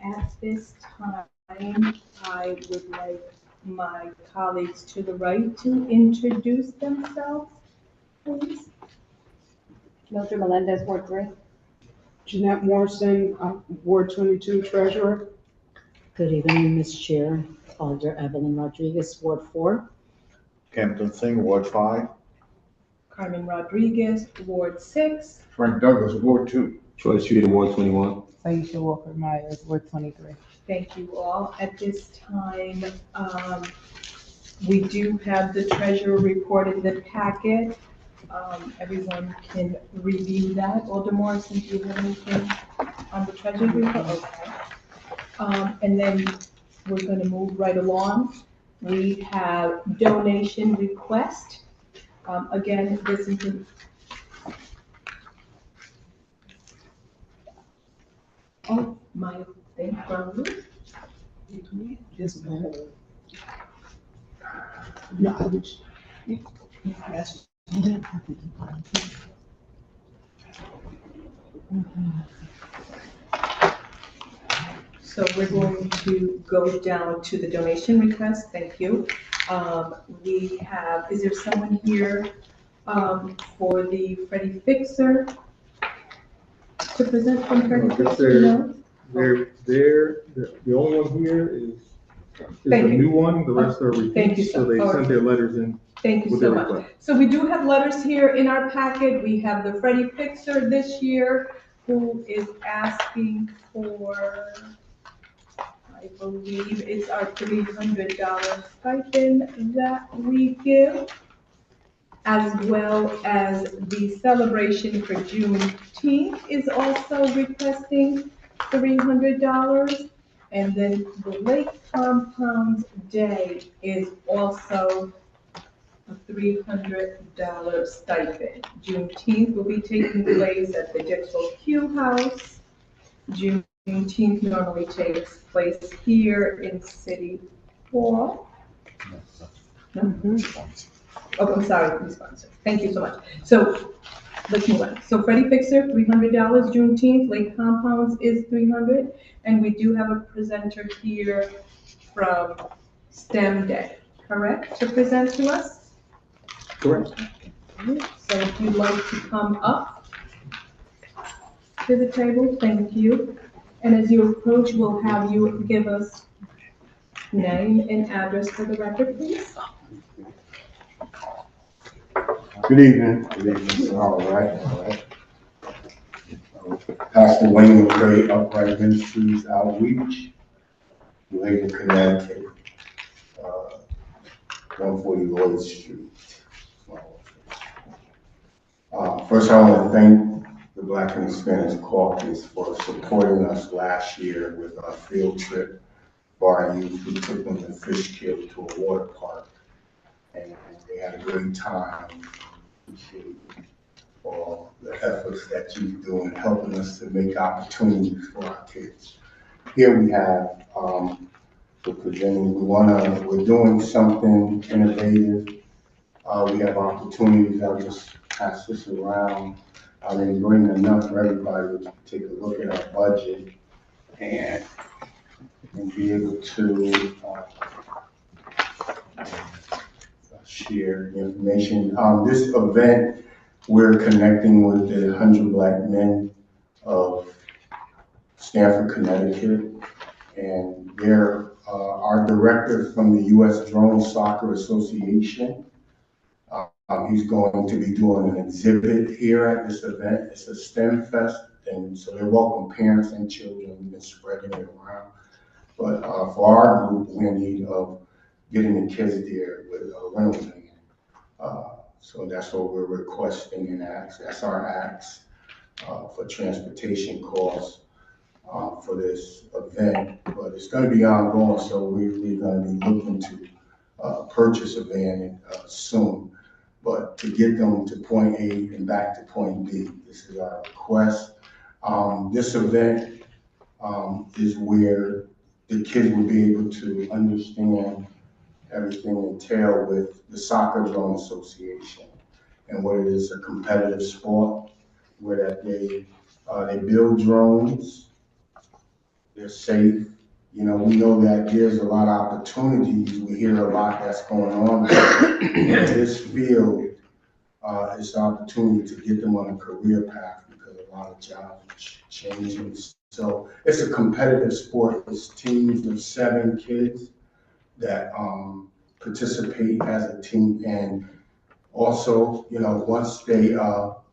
At this time, I would like my colleagues to the right to introduce themselves, please. Mildred Melendez, Ward 3. Jeanette Morrison, Ward 22 Treasurer. Good evening, Ms. Chair. Alder Evelyn Rodriguez, Ward 4. Campton Singh, Ward 5. Carmen Rodriguez, Ward 6. Frank Douglas, Ward 2. Troy Street, Ward 21. Aisha Walker Myers, Ward 23. Thank you all. At this time, we do have the treasurer report in the packet. Everyone can review that. Alder Morrison, do you have anything on the treasurer report? Okay. And then we're going to move right along. We have donation request. Again, this is oh, my thing froze. Just no, I was. Yes. So we're going to go down to the donation request. Thank you. We have, is there someone here for the Freddie Fixer to present from Freddie Fixer? No? The only one here is Thank the you. new one, the rest are Thank you, repeats, sir. so they All sent right. their letters in Thank you with so their much. request. So we do have letters here in our packet. We have the Freddie Fixer this year who is asking for, I believe it's our $300 stipend that we give, as well as the celebration for Juneteenth is also requesting $300. And then the Lake Compound Day is also a $300 stipend. Juneteenth will be taking place at the Dixwell Q House. Juneteenth normally takes place here in City Hall. No? Oh, I'm sorry, sponsor. Thank you so much. So let's move on. So Freddie Fixer, $300. Juneteenth, Lake Compounds is $300. And we do have a presenter here from STEM Day, correct, to present to us? Correct. So if you'd like to come up to the table, thank you. And as you approach, we'll have you give us name and address for the record, please. Good evening. Good evening. All right. Pastor Wayne McCray, Upright Ministries Outreach, New Haven, Connecticut, 140 Lloyd Street. First, I want to thank the Black and Hispanic Caucus for supporting us last year with our field trip for our youth. We took them to Fishkill to a water park, and they had a great time. Appreciate all the efforts that you do in helping us to make opportunities for our kids. Here we have, we're presenting, we're doing something innovative. We have opportunities. I'll just pass this around. I didn't bring enough for everybody to take a look at our budget and be able to share the information. This event, we're connecting with the 100 Black Men of Stamford, Connecticut, and they're our director from the U.S. Drone Soccer Association. He's going to be doing an exhibit here at this event. It's a STEM fest, and so they welcome parents and children. We've been spreading it around. But for our group, we're in need of getting the kids there with a rental van. So that's what we're requesting and ask. That's our ask for transportation costs for this event. But it's going to be ongoing, so we're going to be looking to purchase a van soon. But to get them to point A and back to point B, this is our request. This event is where the kids will be able to understand everything entailed with the Soccer Drone Association and what it is, a competitive sport where that they build drones, they're safe. You know, we know that there's a lot of opportunities. We hear a lot that's going on in this field. It's an opportunity to get them on a career path because a lot of jobs are changing. So it's a competitive sport. It's teams of 7 kids that participate as a team. And also, you know, once they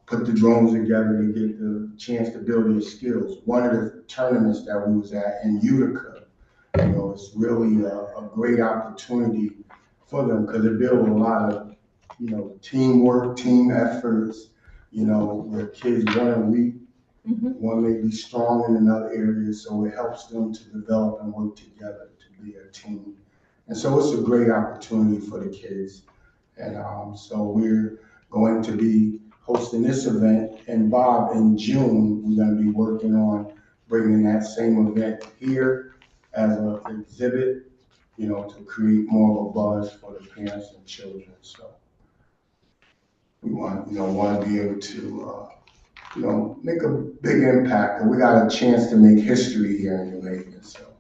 put the drones together, they get the chance to build their skills. One of the tournaments that we was at in Utica, you know, it's really a great opportunity for them because it builds a lot of, you know, teamwork, team efforts, you know, where kids one are weak, one may be strong in another area, so it helps them to develop and work together to be a team. And so it's a great opportunity for the kids. And so we're going to be hosting this event. And Bob, in June, we're going to be working on bringing that same event here as an exhibit, you know, to create more of a buzz for the parents and children. So we want to be able to, you know, make a big impact. And we got a chance to make history here in New Haven. So,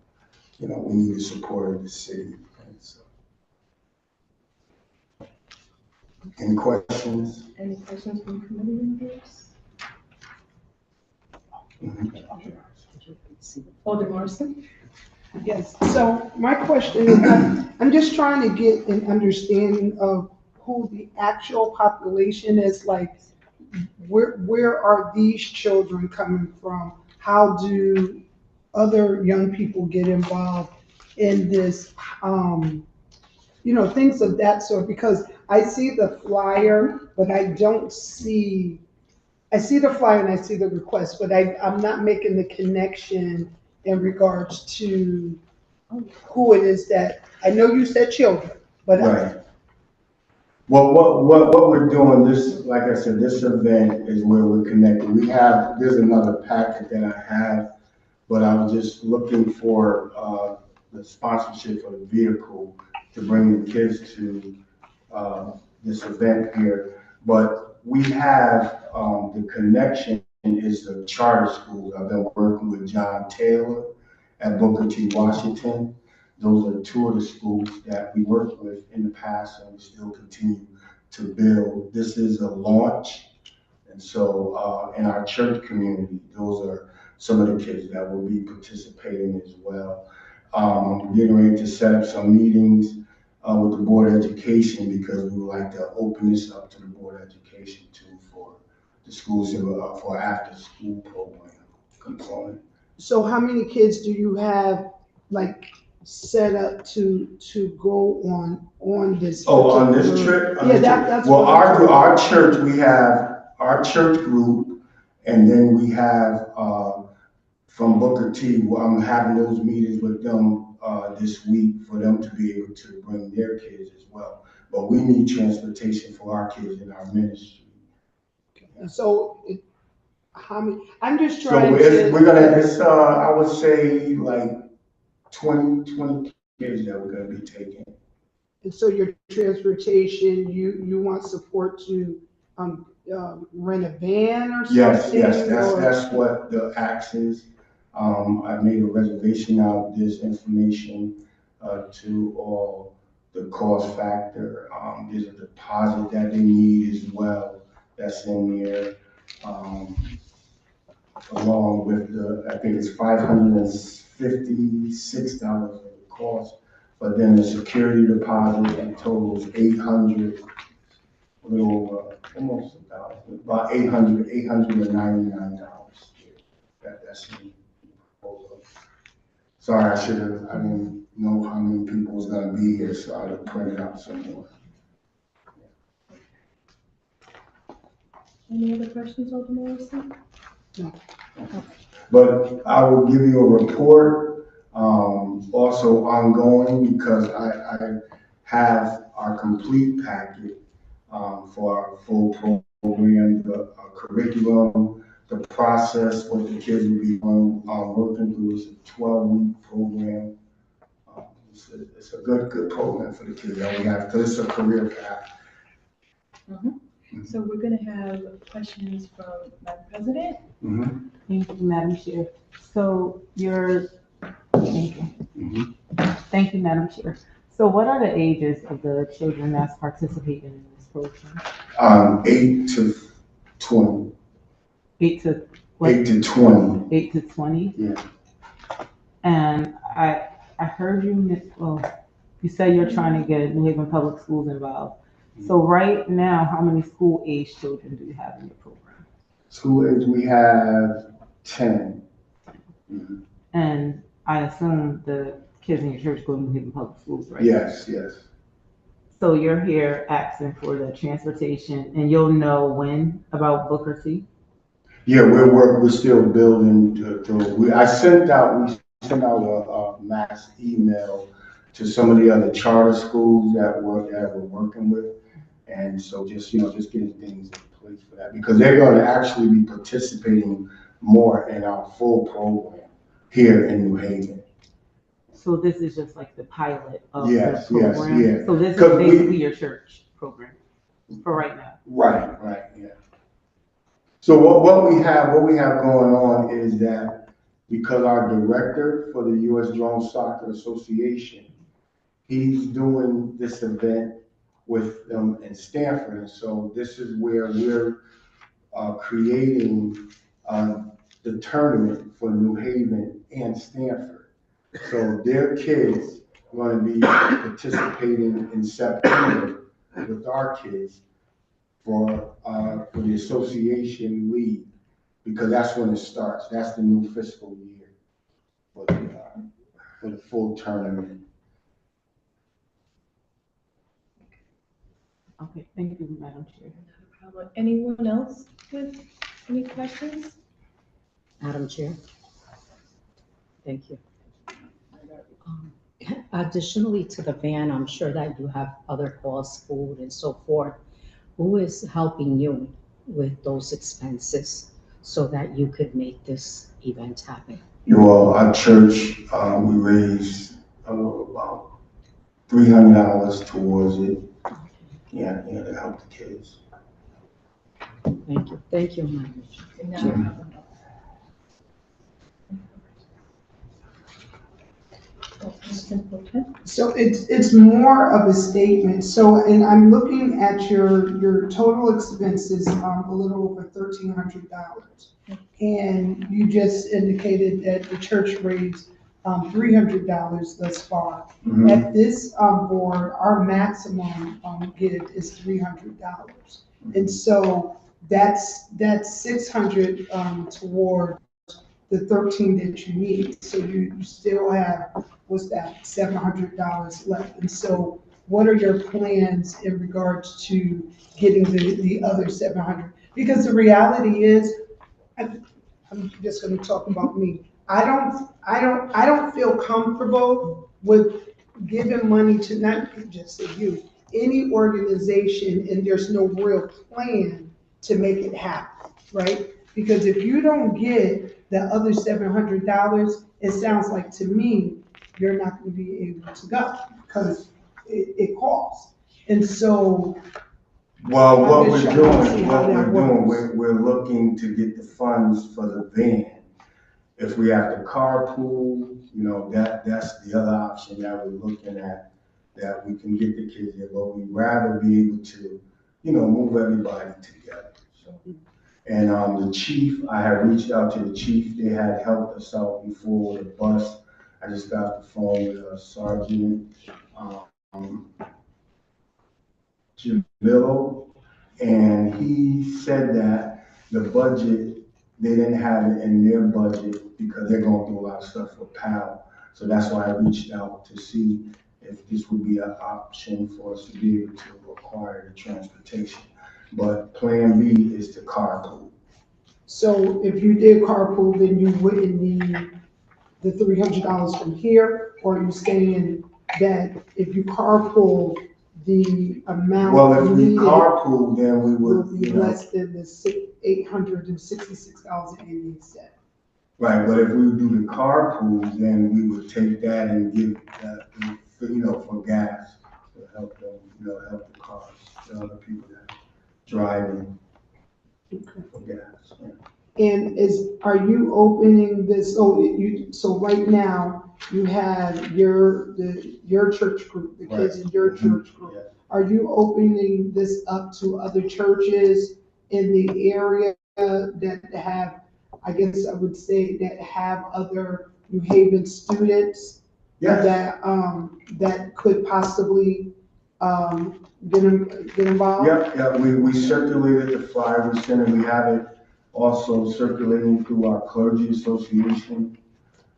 you know, we need the support of the city. And so, any questions? Any questions from committee members? Alderman Morrison? Yes, so my question is, I'm just trying to get an understanding of who the actual population is, like, where are these children coming from? How do other young people get involved in this, you know, things of that sort? Because I see the flyer, but I don't see, I see the flyer and I see the request, but I'm not making the connection in regards to who it is that, I know you said children, but Right. Well, what we're doing, this, like I said, this event is where we're connecting. There's another packet that I have, but I was just looking for the sponsorship for the vehicle to bring the kids to this event here. But we have the connection is the charter schools. I've been working with John Taylor at Booker T. Washington. Those are 2 of the schools that we worked with in the past and we still continue to build. This is a launch. And so in our church community, those are some of the kids that will be participating as well. I'm getting ready to set up some meetings with the Board of Education because we would like to open this up to the Board of Education too for the schools for after school program component. so how many kids do you have, like, set up to go on this? Oh, on this particular- trip? Yeah, that's. Well, what I'm- our church, we have our church group, and then we have, from Booker T, well, I'm having those meetings with them, this week for them to be able to bring their kids as well. But we need transportation for our kids in our ministry. So, how many, I'm just So trying it's, I would say like 20 kids that we're gonna be taking. And so your transportation, you want support to, rent a van or something? Yes, or- that's what the ask is. I made a reservation out of this information, to all the cost factor. There's a deposit that they need as well, that's in there. Along with I think it's $556 of the cost, but then the security deposit and totals 800, a little over, almost $1,000, about $899. That's in the proposal. Sorry, I didn't know how many people was gonna be here, so I would print it out some more. Any other questions, Alderman Morrison? No. But I will give you a report, also ongoing, because I have our complete packet for our full program, the curriculum, the process, what the kids will be working through. Is a 12-week program. It's a good program for the kids that we have, because it's a career path. So we're gonna have questions from Madam President. Mm-hmm. Thank you, Madam Chair. So your Thank you. Thank you, Madam Chair. So what are the ages of the children that's participating in this program? 8 to 20. 8 to what? 8 to 20. 8 to 20? Yeah. And I heard you say you're trying to get New Haven Public Schools involved. So right now, how many school age children do you have in your program? School age, we have 10. Mhm. And I assume the kids in your church go to New Haven Public Schools, right? Yes, yes. So you're here asking for the transportation, and you'll know when about Booker T? Yeah, we're still building we sent out a mass email to some of the other charter schools that we're working with. And so just getting things in place for that, because they're going to actually be participating more in our full program here in New Haven. So this is just like the pilot of Yes, the program? yes, yeah. So this is 'Cause basically your church program for right now? Right, yeah. So what we have going on is that because our director for the U.S. Drone Soccer Association, he's doing this event with them in Stanford. And so this is where we're creating the tournament for New Haven and Stanford. So their kids are going to be participating in September with our kids for the association league, because that's when it starts. That's the new fiscal year for the full tournament. Okay, thank you, Madam Chair. Anyone else with any questions? Madam Chair. Thank you. Additionally to the van, I'm sure that you have other costs, food and so forth. Who is helping you with those expenses so that you could make this event happen? Well, our church, we raised about $300 towards it. Yeah, to help the kids. Thank you, Madam Chair. So it's more of a statement. So, and I'm looking at your total expenses, a little over $1,300. And you just indicated that the church raised $300 thus far. Mhm. At this board, our maximum give is $300. And so that's $600 toward the 13 that you need. So you still have, what's that, $700 left. And so what are your plans in regards to getting the other 700? Because the reality is, I'm just gonna talk about me. I don't feel comfortable with giving money to, not just to you, any organization, and there's no real plan to make it happen, right? Because if you don't get the other $700, it sounds like to me, you're not gonna be able to go, because it costs. And so, Well, what I'm we're just trying to see doing, how that works. we're looking to get the funds for the van. If we have to carpool, that's the other option that we're looking at, that we can get the kids there, but we'd rather be able to, move everybody together. So, and the chief, I had reached out to the chief. They had helped us out before with a bus. I just got off the phone with a sergeant, Jamilo, and he said that the budget, they didn't have it in their budget because they're going through a lot of stuff with PAL. So that's why I reached out to see if this would be an option for us to be able to acquire the transportation. But plan B is to carpool. So if you did carpool, then you wouldn't need the $300 from here, or are you saying that if you carpool, the amount Well, if we needed carpool, then we will would, be less than the $866.88? right, but if we do the carpool, then we would take that and give that, for gas to help them, help the cars, the other people that driving for gas. Yeah. And are you opening this, so right now, you have your church group, the kids in your church group. Yeah. Are you opening this up to other churches in the area that have, I guess I would say, that have other New Haven students? Yes. That could possibly, get involved? Yeah, we circulated the flyer, we have it also circulating through our clergy association.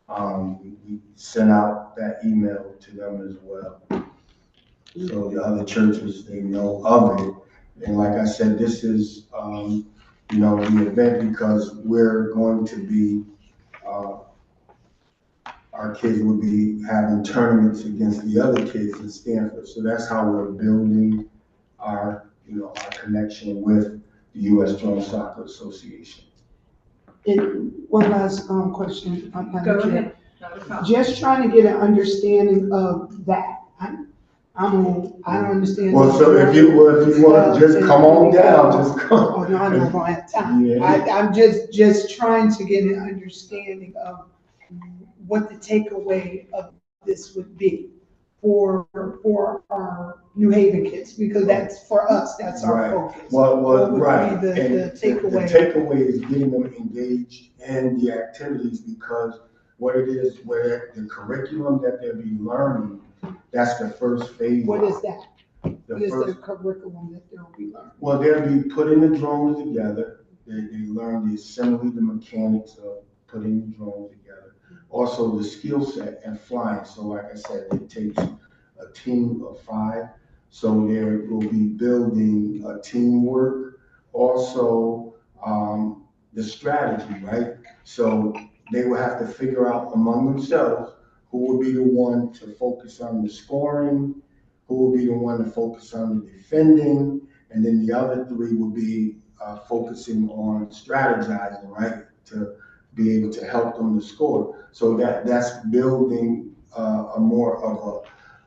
We sent out that email to them as well. So the other churches, they know of it. And like I said, this is, the event because we're going to be, our kids will be having tournaments against the other kids in Stanford. So that's how we're building our connection with the U.S. Joint Soccer Association. And one last, question. Madam Go Chair. ahead. Not a problem. Just trying to get an understanding of that. I don't understand. Well, so if you want, just come on down, just come. Oh, no, I'm not gonna have time. Yeah. I'm just trying to get an understanding of what the takeaway of this would be for our New Haven kids, because that's, for us, that's our Right. focus. Well, What would be right. the And takeaway? The takeaway is getting them engaged in the activities, because what it is, where the curriculum that they'll be learning, that's the first phase. What is that? The What is first, the curriculum that they'll be learning? well, they'll be putting the drones together. They learn the assembly, the mechanics of putting the drones together. Also the skill set and flying. So like I said, it takes a team of 5. So there will be building teamwork. Also, the strategy, right? So they will have to figure out among themselves who will be the one to focus on the scoring, who will be the one to focus on the defending, and then the other 3 will be focusing on strategizing, right, to be able to help them to score. So that's building a more of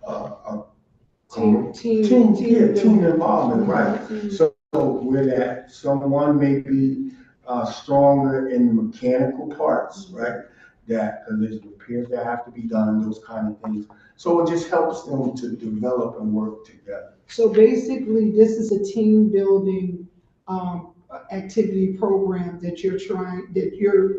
a team involvement, right? Mhm. So where that someone may be stronger in the mechanical parts, right? That, because there's repairs that have to be done, those kind of things. So it just helps them to develop and work together. So basically, this is a team building, activity program that you're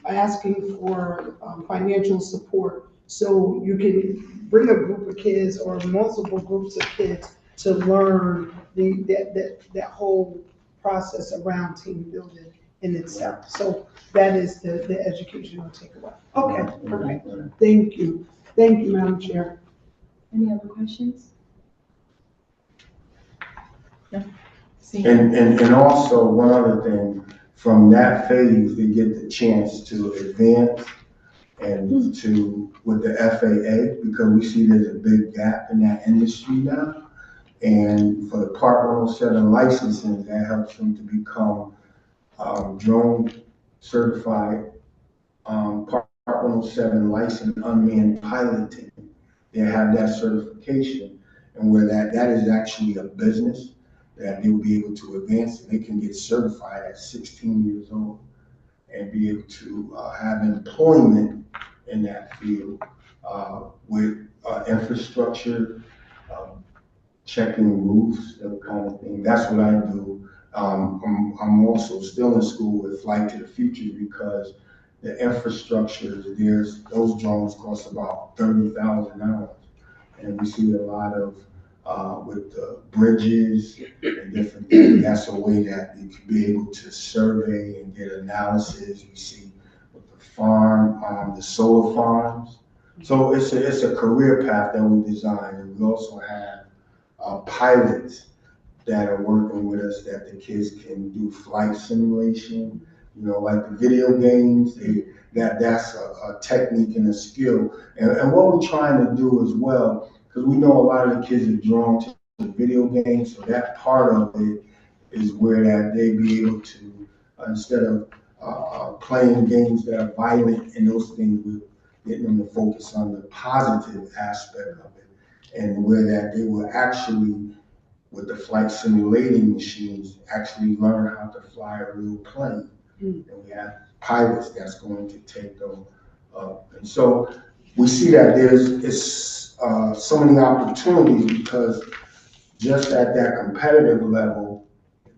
asking for, financial support. So you can bring a group of kids or multiple groups of kids to learn that whole process around team building in itself. So that is the educational takeaway. Okay, perfect. Thank you. Thank you, Madam Chair. Any other questions? No? See? And also, one other thing, from that phase, they get the chance to advance and to, with the FAA, because we see there's a big gap in that industry now. And for the Part 107 licensing, that helps them to become drone certified, Part 107 licensed unmanned piloting. They have that certification, and where that is actually a business that they will be able to advance, and they can get certified at 16 years old and be able to have employment in that field with infrastructure, checking roofs, that kind of thing. That's what I do. I'm also still in school with Flight to the Future, because the infrastructure, those drones cost about $30,000. And we see a lot of, with the bridges and different things, that's a way that you can be able to survey and get analysis. We see with the farm, the solar farms. So it's a career path that we designed, and we also have pilots that are working with us, that the kids can do flight simulation, like the video games. That's a technique and a skill. And what we're trying to do as well, because we know a lot of the kids are drawn to the video games, so that part of it is where that they be able to, instead of playing games that are violent and those things, we're getting them to focus on the positive aspect of it, and where that they will actually, with the flight simulating machines, actually learn how to fly a real plane. And we have pilots that's going to take them up. And so we see that so many opportunities because just at that competitive level,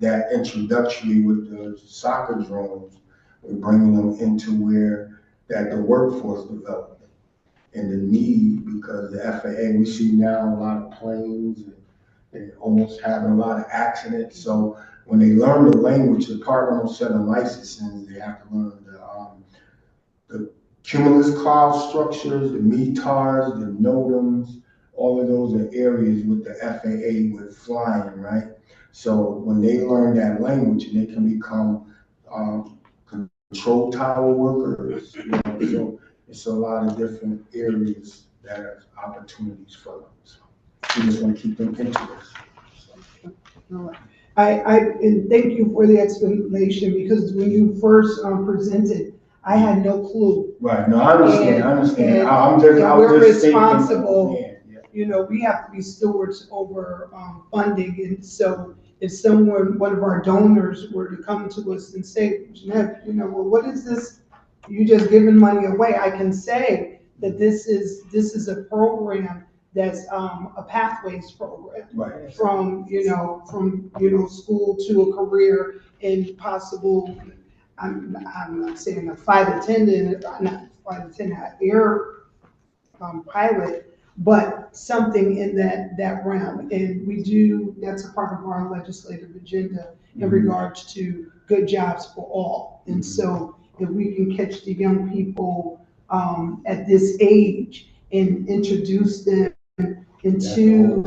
that introductory with the soccer drones, we're bringing them into where that the workforce development and the need, because the FAA, we see now a lot of planes and almost having a lot of accidents. So when they learn the language, the Department of Seven licensing, they have to learn the cumulus cloud structures, the METARs, the NOTAMs, all of those are areas with the FAA with flying, right? So when they learn that language, and they can become control tower workers, so it's a lot of different areas that are opportunities for them. So we just want to keep them interested. And thank you for the explanation, because when you first presented, I had no clue. Right, no, I understand, And- I understand. and- I'm just, I and was we're just thinking. responsible. Yeah. You know, we have to be stewards over funding, and so if someone, one of our donors were to come to us and say, Jeanette, well, what is this? You just giving money away. I can say that this is a program that's a pathways program. Right. From school to a career and possible, I'm not saying a flight attendant, not flight attendant, air pilot, but something in that realm. And we do, that's a part of our legislative agenda in regards to good jobs for all. And so if we can catch the young people at this age and introduce them into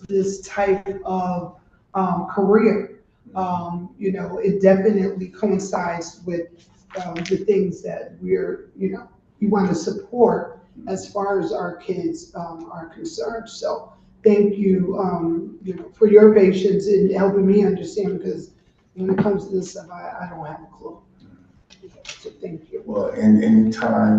this type of career, it definitely coincides with the things that we want to support as far as our kids are concerned. So thank you, for your patience in helping me understand, because when it comes to this stuff, I don't have a clue. So thank you. Well, anytime,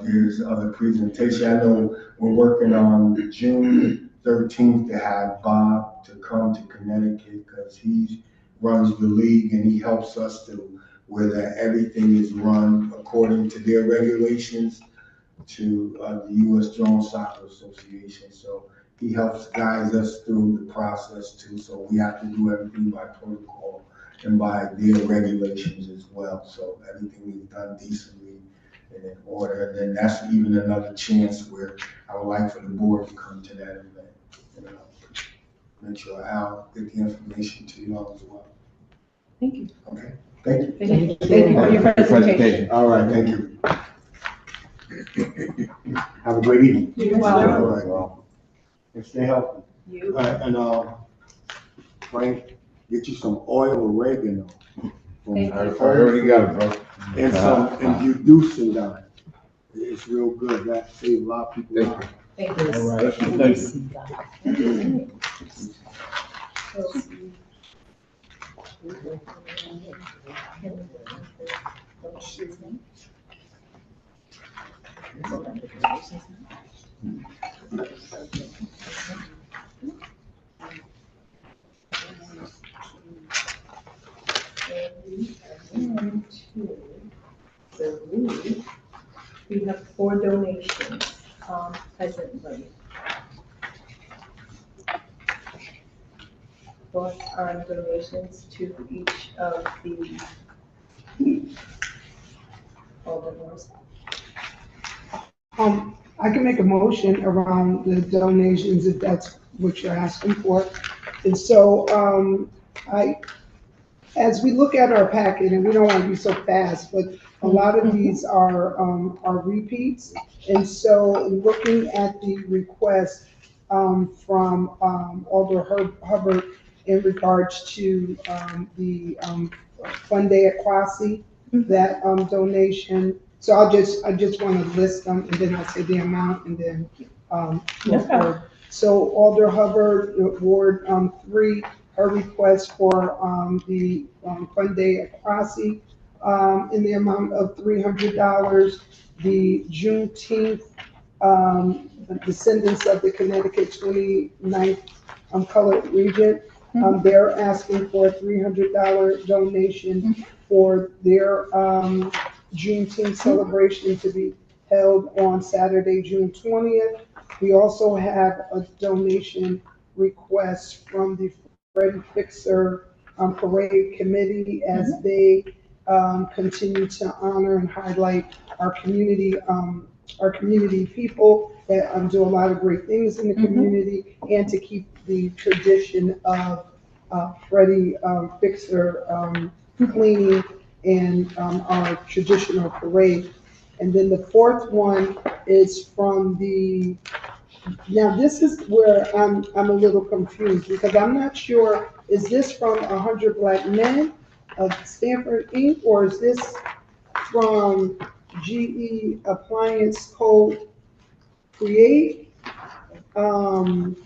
there's other presentation, I know we're working on June 13th to have Bob to come to Connecticut, because he runs the league and he helps us to, where that everything is run according to their regulations to the U.S. Drone Soccer Association. So he helps guide us through the process too. So we have to do everything by protocol and by their regulations as well. So everything is done decently and in order. And then that's even another chance where I would like for the board to come to that event. Make sure Al get the information to you all as well. Thank you. Okay, thank you. Thank you for your presentation. All right, thank you. Have a great evening. You as well. All right, well, and stay healthy. You. And Frank, get you some oil oregano. Thank I you. already got it, bro. And some introducing down. It's real good. That saved a lot of people lives. Thank you. All right. Thank you. So we have 4 donations presently. 4 donations to each of the alders. I can make a motion around the donations if that's what you're asking for. And so, as we look at our packet, and we don't want to be so fast, but a lot of these are repeats. And so looking at the request from Alder Hubbard in regards to the Fun Day at Quasi, that donation. So I just want to list them, and then I'll say the amount, and then go forward. So Alder Hubbard, Ward 3, her request for the Fun Day at Quasi in the amount of $300. The Juneteenth descendants of the Connecticut 29th Colored Regent, they're asking for a $300 donation for their Juneteenth celebration to be held on Saturday, June 20th. We also have a donation request from the Freddie Fixer Parade Committee as they continue to honor and highlight our community people that do a lot of great things in the community, and to keep the tradition of Freddie Fixer cleaning and our traditional parade. And then the fourth one is from now this is where I'm a little confused, because I'm not sure, is this from 100 Black Men of Stanford Inc., or is this from GE Appliance Co. Create? I'm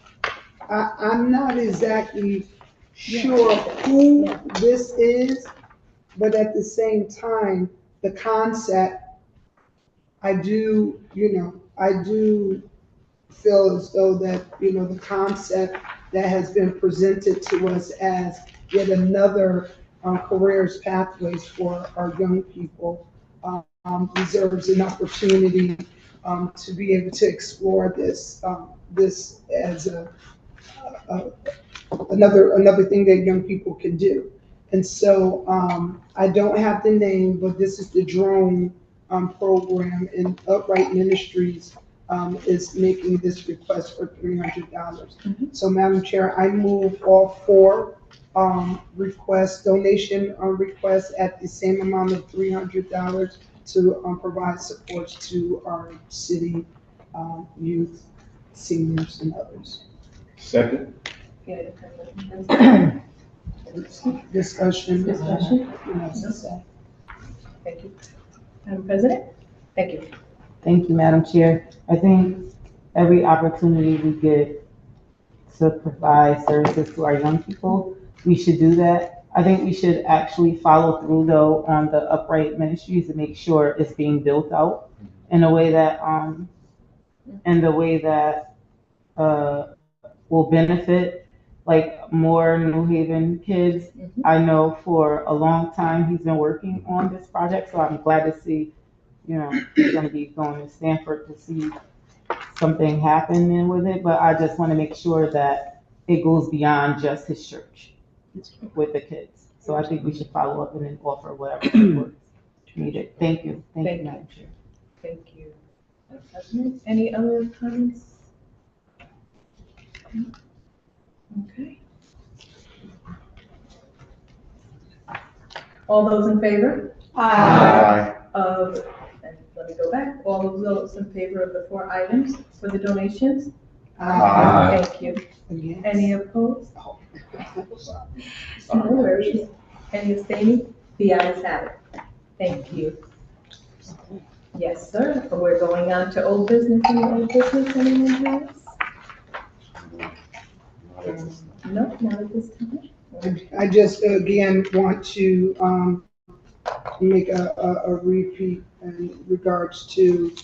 not exactly sure who this is, but at the same time, the concept, I do feel as though that, the concept that has been presented to us as yet another careers pathways for our young people deserves an opportunity to be able to explore this as another thing that young people can do. And so I don't have the name, but this is the drone program, and Upright Ministries is making this request for $300. So Madam Chair, I move all four donation requests at the same amount of $300 to provide supports to our city youth, seniors, and others. Second. Discussion. Thank you. Madam President? Thank you. Thank you, Madam Chair. I think every opportunity we get to provide services to our young people, we should do that. I think we should actually follow through though on the Upright Ministries to make sure it's being built out in a way that will benefit like more New Haven kids. I know for a long time he's been working on this project, so I'm glad to see, he's gonna be going to Stanford to see something happening with it, but I just wanna make sure that it goes beyond just his church with the kids. So I think we should follow up and then offer whatever support needed. Thank you. Thank you, Madam Chair. Thank you. Madam President, any other comments? Okay. All those in favor? Aye. And let me go back, all of those in favor of the 4 items for the donations? Aye. Thank you. Again. Any opposed? No worries. Any abstaining? The ayes have it. Thank you. Yes, sir. We're going on to old business. Any old business anyone has? No, not at this time. I just, again, want to make a repeat in regards to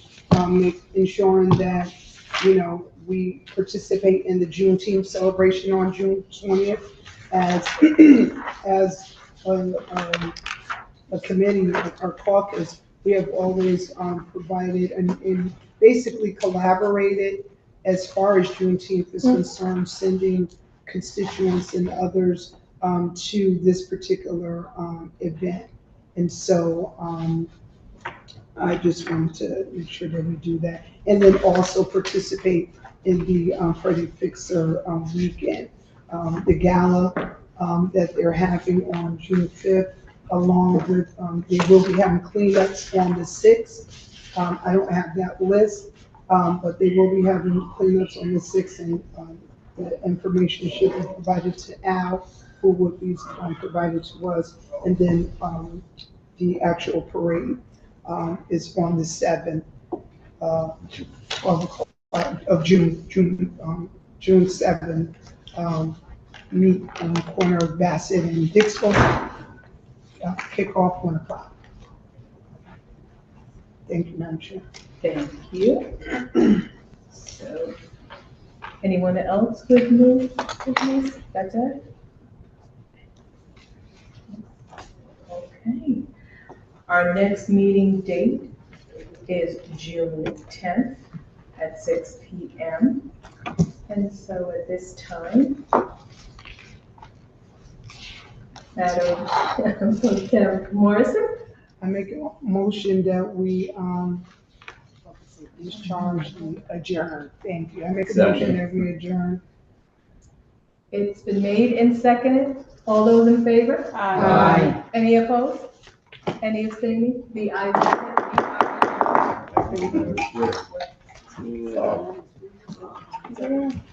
ensuring that, we participate in the Juneteenth celebration on June 20th as, as a committee, our caucus. We have always provided and basically collaborated as far as Juneteenth is concerned, sending constituents and others to this particular event. And so I just wanted to make sure that we do that. And then also participate in the Freddie Fixer weekend, the gala that they're having on June 5th, along with, they will be having cleanups on the 6th. I don't have that list, but they will be having cleanups on the 6th, and the information should be provided to Al, who would be provided to us. And then the actual parade is on the 7th of June 7th. Meet on the corner of Bassett and Dixville. Kickoff 1 o'clock. Thank you, Madam Chair. Thank you. So, anyone else with new business? That's it? Okay. Our next meeting date is June 10th at 6 p.m. And so at this time, Madam Pro Tem Morrison? I make a motion that we, discharge the adjourn. Thank you. I make a motion that we adjourn. It's been made and seconded. All those in favor? Aye. Any opposed? Any abstaining? The ayes have it. We are adjourned. Yeah.